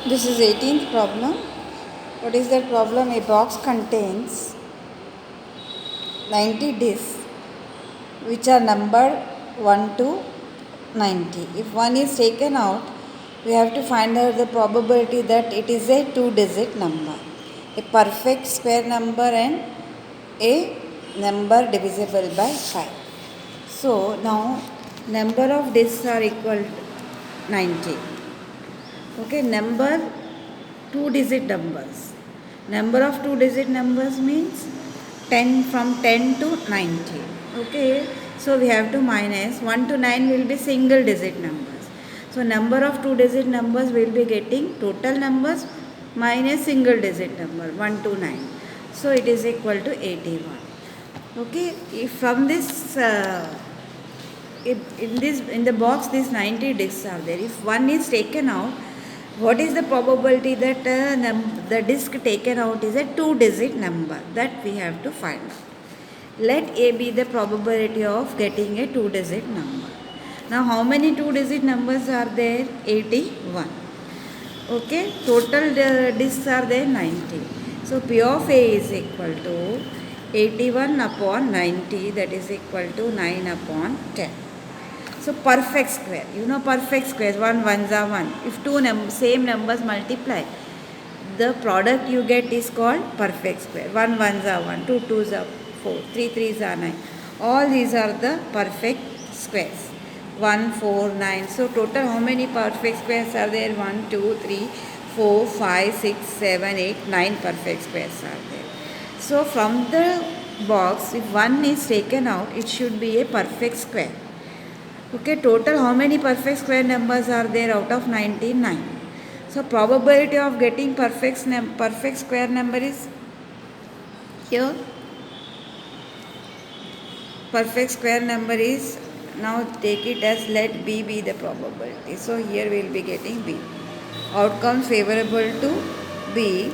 This is 18th problem. What is that problem? A box contains 90 discs which are numbered 1 to 90. If one is taken out, we have to find out the probability that it is a two-digit number, a perfect square number and a number divisible by 5. So now number of discs are equal to 90. Okay, two-digit numbers. Number of two-digit numbers means 10 from 10 to 90. Okay, so we have to minus 1 to 9 will be single-digit numbers. So number of two-digit numbers will be getting total numbers minus single-digit number 1 to 9. So it is equal to 81. Okay, if from this in the box these 90 discs are there. If one is taken out, what is the probability that the disk taken out is a two-digit number? That we have to find out. Let A be the probability of getting a two-digit number. Now how many two-digit numbers are there? 81. Okay, total discs are there 90. So P of A is equal to 81 upon 90, that is equal to 9 upon 10. So perfect square, you know perfect squares, 1 ones are 1. If two same numbers multiply, the product you get is called perfect square. 1 ones are 1, 2 twos are 4, 3 threes are 9. All these are the perfect squares. 1, 4, 9. So total how many perfect squares are there? 1, 2, 3, 4, 5, 6, 7, 8, 9 perfect squares are there. So from the box, if one is taken out, it should be a perfect square. Okay, total how many perfect square numbers are there out of 99? So probability of getting perfect square number is here. Perfect square number is, now take it as let B be the probability. So here we will be getting B. Outcome favorable to B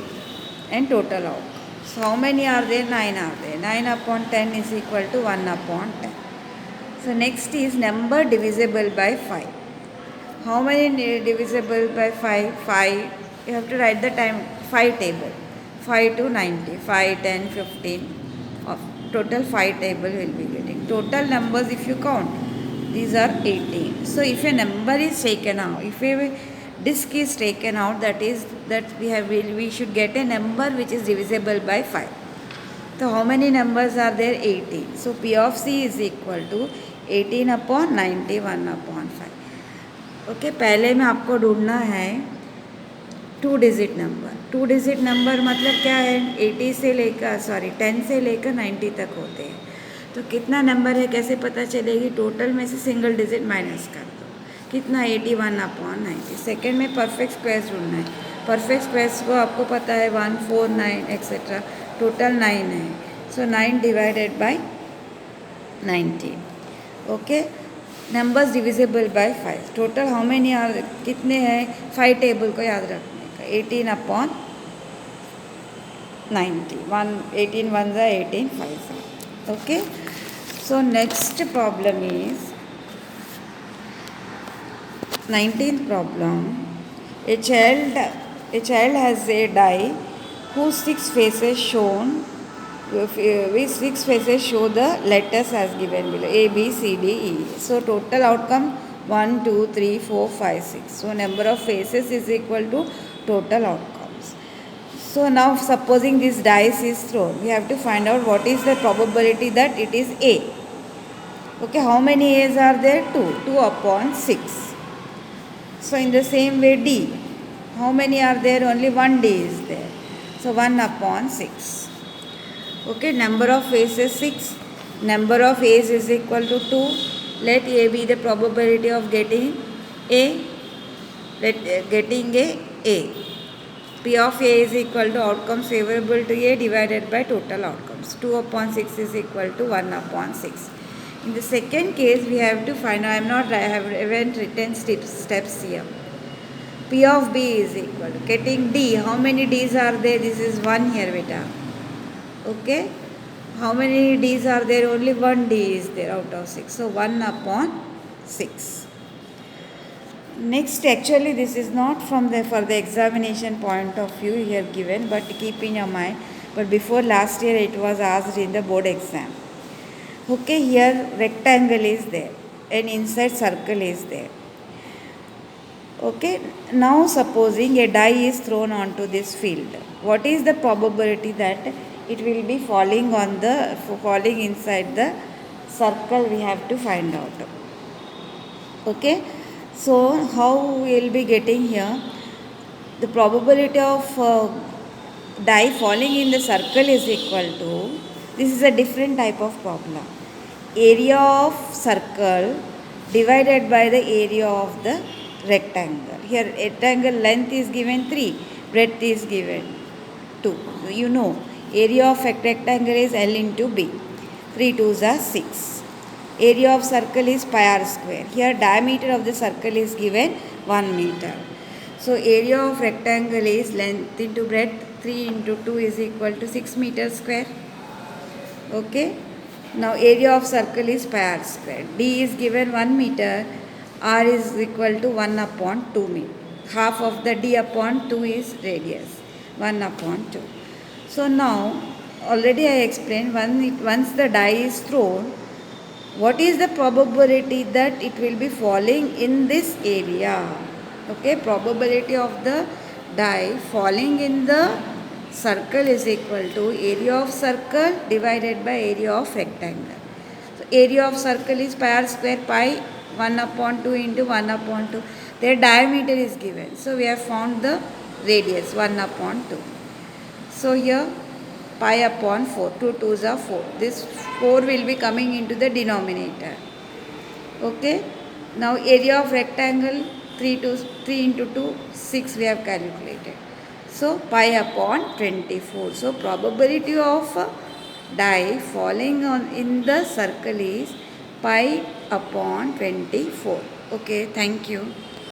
and total outcome. So how many are there? 9 are there. 9 upon 10 is equal to 1 upon 10. So next is number divisible by 5. How many divisible by 5? 5. You have to write the time 5 table. 5 to 90. 5, 10, 15. Total 5 table will be getting. Total numbers if you count, these are 18. So if a number is taken out, if a disk is taken out, that is that we should get a number which is divisible by 5. So how many numbers are there? 18. So P of C is equal to 18 upon 91 upon 5. Okay पहले में आपको ढूंढना है two digit number. Two digit number मतलब क्या है? 10 से लेकर 90 तक होते हैं. तो कितना नंबर है कैसे पता चलेगी? टोटल में से सिंगल डिजिट माइनस कर दो. कितना? 81 अपॉन 90. सेकेंड में परफेक्ट स्क्वायर्स ढूंढना है. परफेक्ट स्क्वायर्स को आपको पता है 1, 4, 9 एक्सेट्रा. टोटल 9 है. So 9 divided by 90. Okay, numbers divisible by 5. Total how many are, कितने हैं? 5 टेबल को याद रखने का. 18 upon 90. 18 1 are 18 5 are. Okay, so next problem is 19th problem. A child has a die whose 6 faces shown with 6 faces show the letters as given below, A, B, C, D, E. So total outcome 1, 2, 3, 4, 5, 6. So number of faces is equal to total outcomes. So now supposing this dice is thrown, we have to find out what is the probability that it is A. Okay, how many A's are there? 2. 2 upon 6. So in the same way D. How many are there? Only one D is there. So 1 upon 6. Okay, number of faces 6. Number of A's is equal to 2. Let A be the probability of getting A. Getting A. P of A is equal to outcomes favorable to A divided by total outcomes. 2 upon 6 is equal to 1 upon 6. In the second case, we have to find out, I haven't written steps here. P of B is equal to getting D. How many D's are there? This is 1 here, beta. Okay. How many D's are there? Only 1 D is there out of 6. So 1 upon 6. Next, actually, this is not from the for the examination point of view here given, but keep in your mind. But before last year, it was asked in the board exam. Okay, here rectangle is there, and inside circle is there. Okay, now supposing a die is thrown onto this field, what is the probability that it will be falling inside the circle? We have to find out. Okay, so how we will be getting here? The probability of die falling in the circle is equal to, this is a different type of problem, area of circle divided by the area of the rectangle. Here rectangle length is given 3, breadth is given 2. So you know area of rectangle is L into B. 3 2s are 6. Area of circle is pi r square. Here diameter of the circle is given 1 meter. So area of rectangle is length into breadth, 3 into 2 is equal to 6 meters square. Okay. Now area of circle is pi r square. D is given 1 meter. R is equal to 1 upon 2 meter. Half of the D upon 2 is radius. 1 upon 2. So now already I explained, once the die is thrown, what is the probability that it will be falling in this area? Okay, probability of the die falling in the circle is equal to area of circle divided by area of rectangle. So area of circle is pi r square, pi 1 upon 2 into 1 upon 2. Their diameter is given. So we have found the radius 1 upon 2. So here pi upon 4, 2 2s are 4. This 4 will be coming into the denominator. Okay. Now area of rectangle 3 into 2, 6 we have calculated. So pi upon 24. So probability of die falling in the circle is pi upon 24. Okay, thank you.